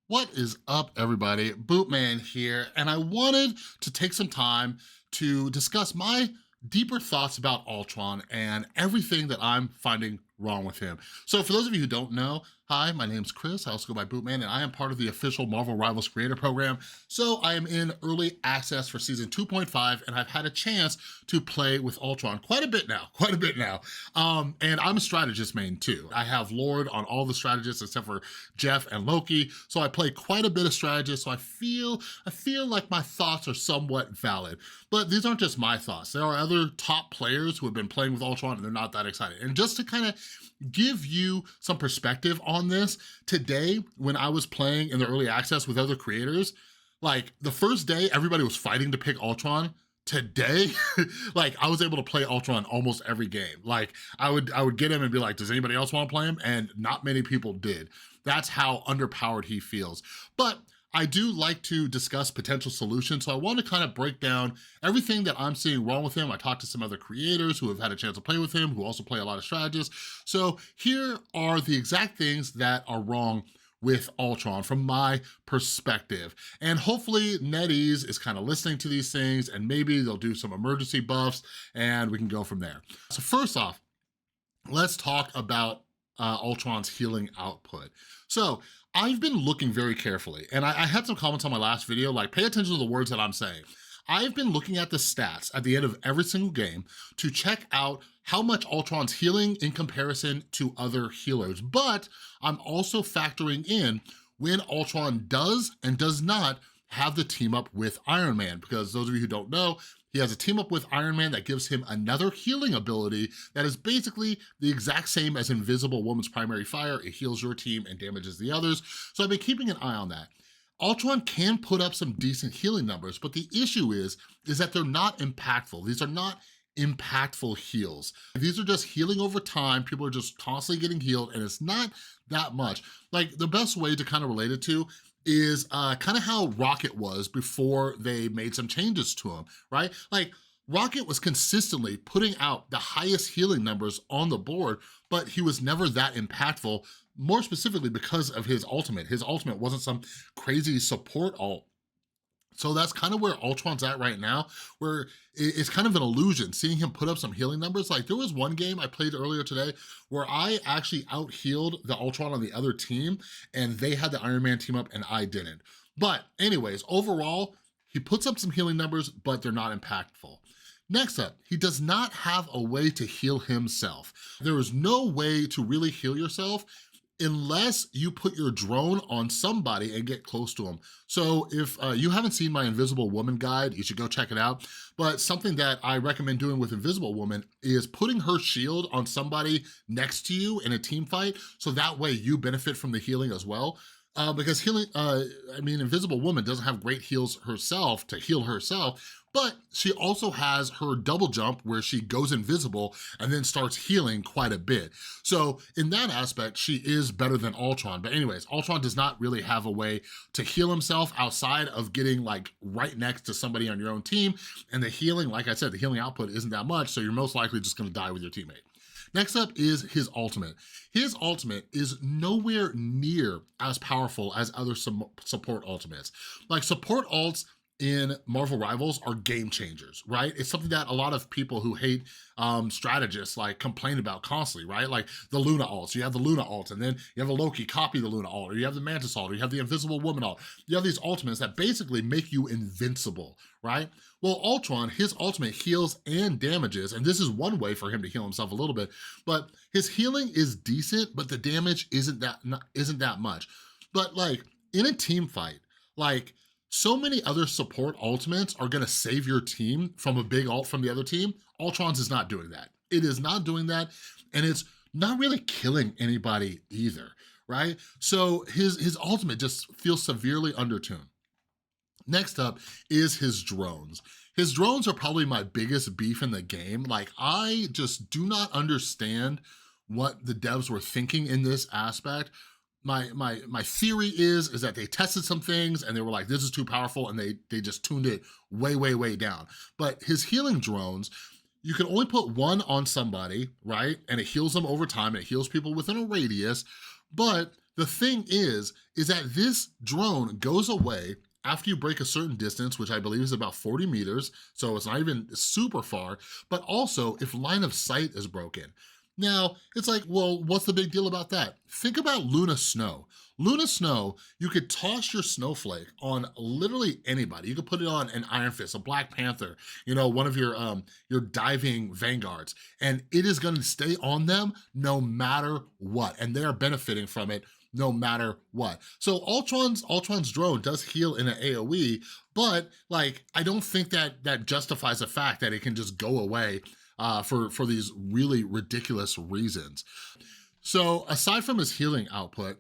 What is up, everybody? Bootman here, and I wanted to take some time to discuss my deeper thoughts about Ultron and everything that I'm finding wrong with him. So for those of you who don't know, hi, my name's Chris, I also go by Bootman, and I am part of the official Marvel Rivals Creator Program. So I am in early access for season 2.5, and I've had a chance to play with Ultron quite a bit now. And I'm a strategist main too. I have Lord on all the strategists except for Jeff and Loki, so I play quite a bit of strategist, so I feel like my thoughts are somewhat valid. But these aren't just my thoughts. There are other top players who have been playing with Ultron and they're not that excited. And just to kind of give you some perspective on this, today when I was playing in the early access with other creators, like the first day everybody was fighting to pick Ultron. Today, like I was able to play Ultron almost every game. Like I would get him and be like, does anybody else want to play him? And not many people did. That's how underpowered he feels. But I do like to discuss potential solutions, so I want to kind of break down everything that I'm seeing wrong with him. I talked to some other creators who have had a chance to play with him, who also play a lot of strategists. So here are the exact things that are wrong with Ultron from my perspective. And hopefully NetEase is kind of listening to these things and maybe they'll do some emergency buffs and we can go from there. So first off, let's talk about Ultron's healing output. So I've been looking very carefully, and I had some comments on my last video, like pay attention to the words that I'm saying. I've been looking at the stats at the end of every single game to check out how much Ultron's healing in comparison to other healers, but I'm also factoring in when Ultron does and does not have the team up with Iron Man, because those of you who don't know, he has a team up with Iron Man that gives him another healing ability that is basically the exact same as Invisible Woman's primary fire. It heals your team and damages the others. So I've been keeping an eye on that. Ultron can put up some decent healing numbers, but the issue is that they're not impactful. These are not impactful heals. These are just healing over time. People are just constantly getting healed and it's not that much. Like the best way to kind of relate it to is kind of how Rocket was before they made some changes to him, right? Like Rocket was consistently putting out the highest healing numbers on the board, but he was never that impactful, more specifically because of his ultimate. His ultimate wasn't some crazy support ult. So that's kind of where Ultron's at right now, where it's kind of an illusion seeing him put up some healing numbers. Like there was one game I played earlier today where I actually out-healed the Ultron on the other team and they had the Iron Man team up and I didn't. But anyways, overall, he puts up some healing numbers, but they're not impactful. Next up, he does not have a way to heal himself. There is no way to really heal yourself unless you put your drone on somebody and get close to them. So if you haven't seen my Invisible Woman guide, you should go check it out. But something that I recommend doing with Invisible Woman is putting her shield on somebody next to you in a team fight, so that way you benefit from the healing as well. Because healing, Invisible Woman doesn't have great heals herself to heal herself, but she also has her double jump where she goes invisible and then starts healing quite a bit. So in that aspect, she is better than Ultron. But anyways, Ultron does not really have a way to heal himself outside of getting like right next to somebody on your own team. And the healing, like I said, the healing output isn't that much, so you're most likely just gonna die with your teammate. Next up is his ultimate. His ultimate is nowhere near as powerful as other support ultimates. Like support ults in Marvel Rivals are game changers, right? It's something that a lot of people who hate strategists like complain about constantly, right? Like the Luna ults, you have the Luna ult, and then you have a Loki copy the Luna ult, or you have the Mantis ult, or you have the Invisible Woman ult. You have these ultimates that basically make you invincible, right? Well, Ultron, his ultimate heals and damages, and this is one way for him to heal himself a little bit, but his healing is decent, but the damage isn't that much. But like in a team fight, like so many other support ultimates are gonna save your team from a big ult from the other team. Ultron's is not doing that. It is not doing that, and it's not really killing anybody either, right? So his ultimate just feels severely undertuned. Next up is his drones. His drones are probably my biggest beef in the game. Like I just do not understand what the devs were thinking in this aspect. My theory is that they tested some things and they were like, this is too powerful, and they just tuned it way down. But his healing drones, you can only put one on somebody, right? And it heals them over time, and it heals people within a radius, but The thing is that this drone goes away after you break a certain distance, which I believe is about 40 meters, so it's not even super far, but also if line of sight is broken. Now, it's like, well, what's the big deal about that? Think about Luna Snow. Luna Snow, you could toss your snowflake on literally anybody. You could put it on an Iron Fist, a Black Panther, one of your diving vanguards, and it is gonna stay on them no matter what, and they are benefiting from it no matter what. So Ultron's drone does heal in an AoE, but like I don't think that justifies the fact that it can just go away for these really ridiculous reasons. So aside from his healing output,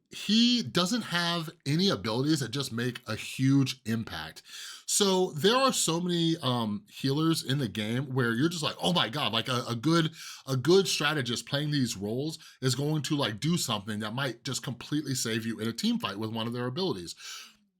he doesn't have any abilities that just make a huge impact. So there are so many healers in the game where you're just like, oh my God, like a good strategist playing these roles is going to like do something that might just completely save you in a team fight with one of their abilities.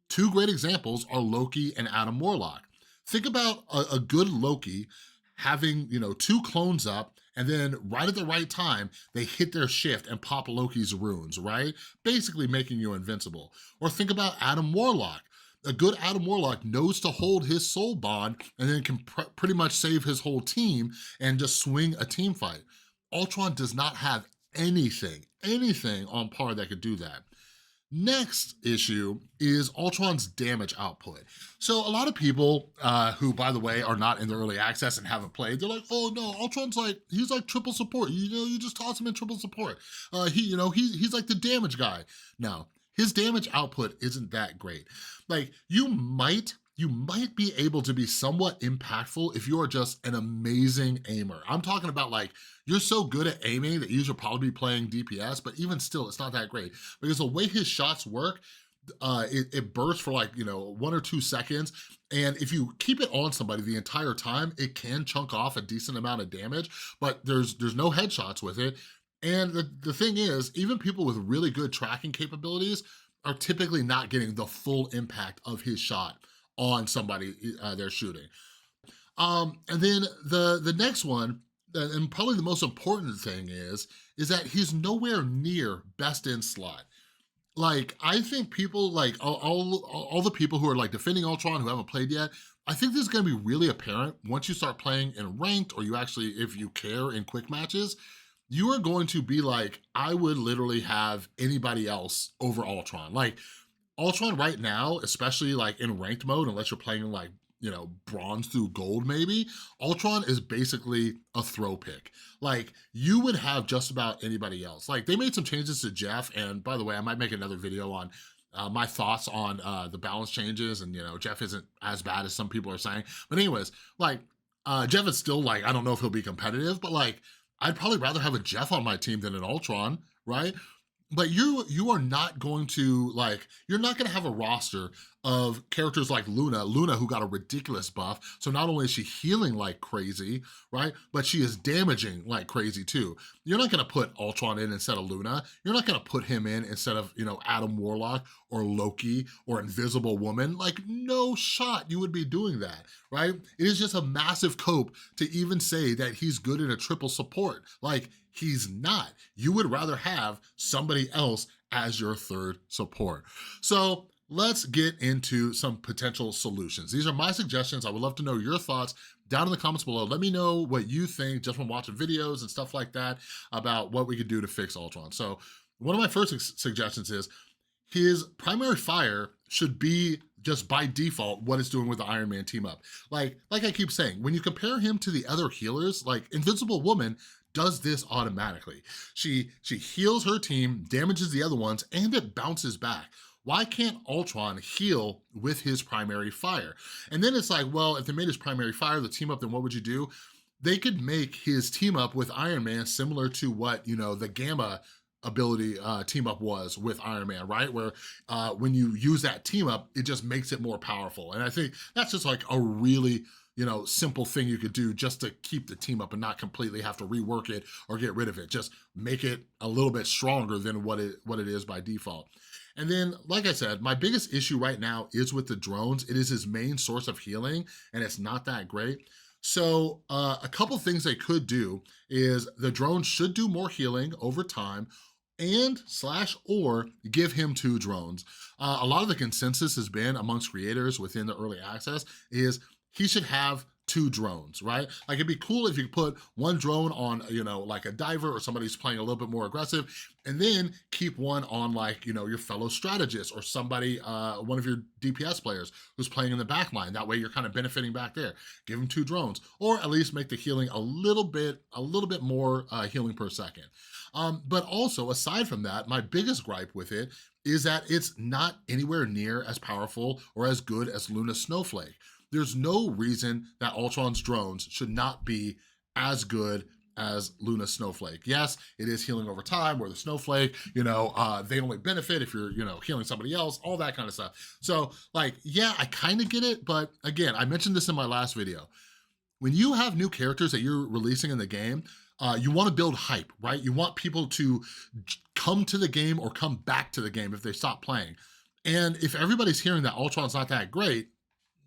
Two great examples are Loki and Adam Warlock. Think about a good Loki having, two clones up, and then right at the right time, they hit their shift and pop Loki's runes, right? Basically making you invincible. Or think about Adam Warlock. A good Adam Warlock knows to hold his soul bond and then can pretty much save his whole team and just swing a team fight. Ultron does not have anything on par that could do that. Next issue is Ultron's damage output. So a lot of people who, by the way, are not in the early access and haven't played, they're like, oh no, Ultron's he's like triple support. You just toss him in triple support. He's like the damage guy. No, his damage output isn't that great. Like you might be able to be somewhat impactful if you are just an amazing aimer. I'm talking about like, you're so good at aiming that you should probably be playing DPS, but even still, it's not that great. Because the way his shots work, it bursts for like, 1 or 2 seconds. And if you keep it on somebody the entire time, it can chunk off a decent amount of damage, but there's no headshots with it. And the thing is, even people with really good tracking capabilities are typically not getting the full impact of his shot on somebody they're shooting. And then the next one, and probably the most important thing is that he's nowhere near best in slot. Like, I think people, like all the people who are like defending Ultron who haven't played yet, I think this is gonna be really apparent once you start playing in ranked, or you actually, if you care, in quick matches. You are going to be like, I would literally have anybody else over Ultron. Like, Ultron right now, especially like in ranked mode, unless you're playing like, bronze through gold maybe, Ultron is basically a throw pick. Like, you would have just about anybody else. Like, they made some changes to Jeff, and by the way, I might make another video on my thoughts on the balance changes, and Jeff isn't as bad as some people are saying. But anyways, like, Jeff is still like, I don't know if he'll be competitive, but like, I'd probably rather have a Jeff on my team than an Ultron, right? But you are not going to, like, you're not gonna have a roster of characters like Luna, who got a ridiculous buff. So not only is she healing like crazy, right? But she is damaging like crazy too. You're not gonna put Ultron in instead of Luna. You're not gonna put him in instead of, Adam Warlock or Loki or Invisible Woman. Like, no shot you would be doing that, right? It is just a massive cope to even say that he's good in a triple support. Like, he's not. You would rather have somebody else as your third support. So let's get into some potential solutions. These are my suggestions. I would love to know your thoughts down in the comments below. Let me know what you think just from watching videos and stuff like that about what we could do to fix Ultron. So one of my first suggestions is his primary fire should be just by default what it's doing with the Iron Man team up. Like I keep saying, when you compare him to the other healers, like Invincible Woman does this automatically. She heals her team, damages the other ones, and it bounces back. Why can't Ultron heal with his primary fire? And then it's like, well, if they made his primary fire the team up, then what would you do? They could make his team up with Iron Man similar to what, the Gamma ability team up was with Iron Man, right? Where when you use that team up, it just makes it more powerful. And I think that's just like a really, simple thing you could do just to keep the team up and not completely have to rework it or get rid of it. Just make it a little bit stronger than what it is by default. And then, like I said, my biggest issue right now is with the drones. It is his main source of healing, and it's not that great. So a couple things they could do is the drones should do more healing over time, and slash or give him 2 drones. A lot of the consensus has been amongst creators within the early access is he should have 2 drones, right? Like it'd be cool if you could put 1 drone on, like a diver or somebody who's playing a little bit more aggressive, and then keep 1 on like, your fellow strategist or somebody, one of your DPS players who's playing in the back line. That way you're kind of benefiting back there. Give them 2 drones, or at least make the healing a little bit more healing per second. But also, aside from that, my biggest gripe with it is that it's not anywhere near as powerful or as good as Luna Snowflake. There's no reason that Ultron's drones should not be as good as Luna Snowflake. Yes, it is healing over time, where the Snowflake, they only benefit if you're, healing somebody else, all that kind of stuff. So like, yeah, I kind of get it, but again, I mentioned this in my last video. When you have new characters that you're releasing in the game, you want to build hype, right? You want people to come to the game or come back to the game if they stop playing. And if everybody's hearing that Ultron's not that great,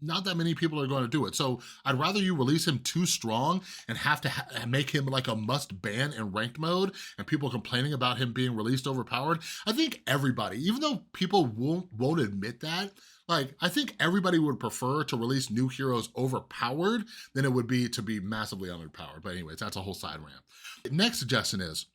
not that many people are going to do it. So I'd rather you release him too strong and have to make him like a must ban in ranked mode, and people complaining about him being released overpowered. I think everybody, even though people won't admit that, like, I think everybody would prefer to release new heroes overpowered than it would be to be massively underpowered. But anyways, that's a whole side rant. Next suggestion is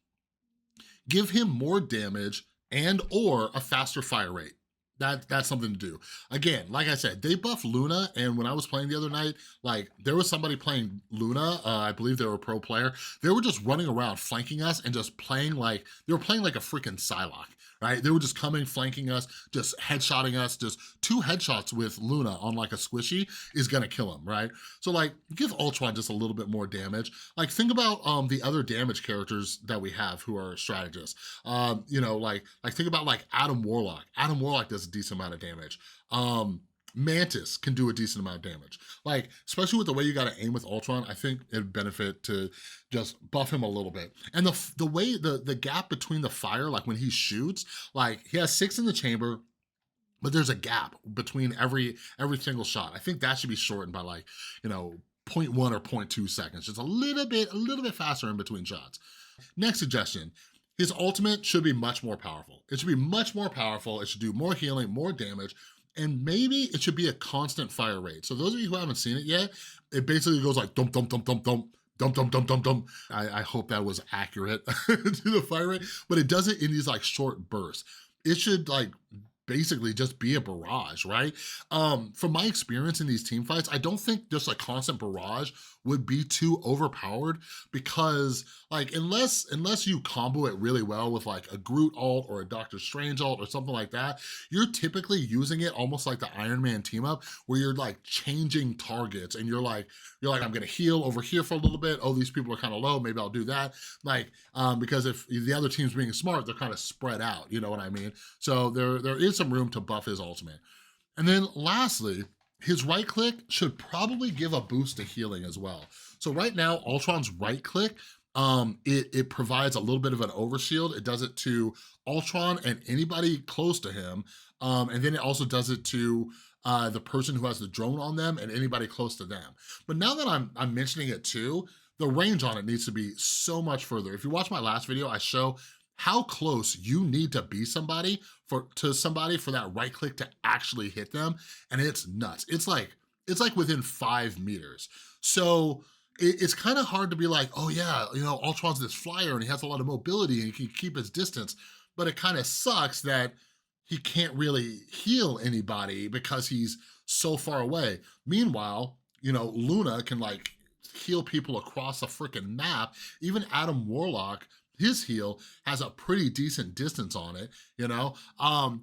give him more damage and or a faster fire rate. That's something to do. Again, like I said, they buffed Luna, and when I was playing the other night, like there was somebody playing Luna, I believe they were a pro player. They were just running around flanking us and just playing like, they were playing like a freaking Psylocke, right? They were just coming, flanking us, just headshotting us. Just 2 headshots with Luna on like a squishy is gonna kill him, right? So like, give Ultron just a little bit more damage. Like think about the other damage characters that we have who are strategists. Like think about like Adam Warlock. Adam Warlock does a decent amount of damage. Mantis can do a decent amount of damage. Like, especially with the way you gotta aim with Ultron, I think it'd benefit to just buff him a little bit. And the way, the gap between the fire, like when he shoots, like he has 6 in the chamber, but there's a gap between every single shot. I think that should be shortened by like, 0.1 or 0.2 seconds. Just a little bit faster in between shots. Next suggestion. His ultimate should be much more powerful. It should be much more powerful. It should do more healing, more damage, and maybe it should be a constant fire rate. So those of you who haven't seen it yet, it basically goes like dump, dump, dump, dump, dump, dump, dump, dump, dump, dump. I hope that was accurate to the fire rate, but it does it in these like short bursts. It should like basically just be a barrage, right? From my experience in these team fights, I don't think just a constant barrage would be too overpowered, because like unless you combo it really well with like a Groot ult or a Doctor Strange ult or something like that, you're typically using it almost like the Iron Man team up, where you're like changing targets and you're like, I'm gonna heal over here for a little bit. Oh, these people are kind of low, maybe I'll do that. Like, because if the other team's being smart, they're kind of spread out, you know what I mean? So there is some room to buff his ultimate. And then lastly, his right click should probably give a boost to healing as well. So right now, Ultron's right click, it provides a little bit of an overshield. It does it to Ultron and anybody close to him. And then it also does it to the person who has the drone on them and anybody close to them. But now that I'm mentioning it too, the range on it needs to be so much further. If you watch my last video, I show how close you need to be to somebody for that right click to actually hit them, and it's nuts. It's like within 5 meters. So it's kind of hard to be like, oh yeah, Ultron's this flyer and he has a lot of mobility and he can keep his distance, but it kind of sucks that he can't really heal anybody because he's so far away. Meanwhile, Luna can like heal people across a freaking map. Even Adam Warlock, his heal has a pretty decent distance on it,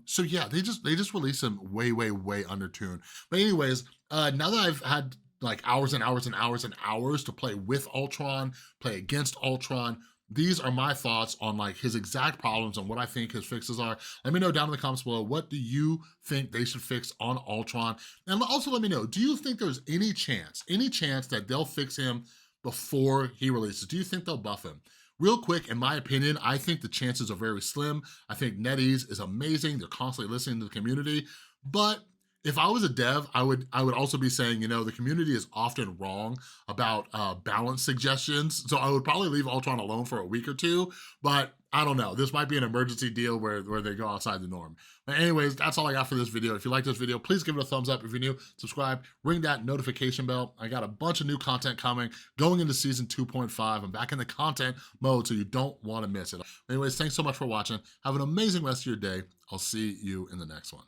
So yeah, they just released him way under tune. But anyways, now that I've had like hours and hours and hours and hours to play with Ultron, play against Ultron, these are my thoughts on like his exact problems and what I think his fixes are. Let me know down in the comments below, what do you think they should fix on Ultron? And also let me know, do you think there's any chance that they'll fix him before he releases? Do you think they'll buff him? Real quick, in my opinion, I think the chances are very slim. I think NetEase is amazing. They're constantly listening to the community. But if I was a dev, I would also be saying, the community is often wrong about balance suggestions. So I would probably leave Ultron alone for a week or two, but I don't know. This might be an emergency deal where they go outside the norm. But anyways, that's all I got for this video. If you like this video, please give it a thumbs up. If you're new, subscribe, ring that notification bell. I got a bunch of new content coming, going into season 2.5. I'm back in the content mode, so you don't want to miss it. Anyways, thanks so much for watching. Have an amazing rest of your day. I'll see you in the next one.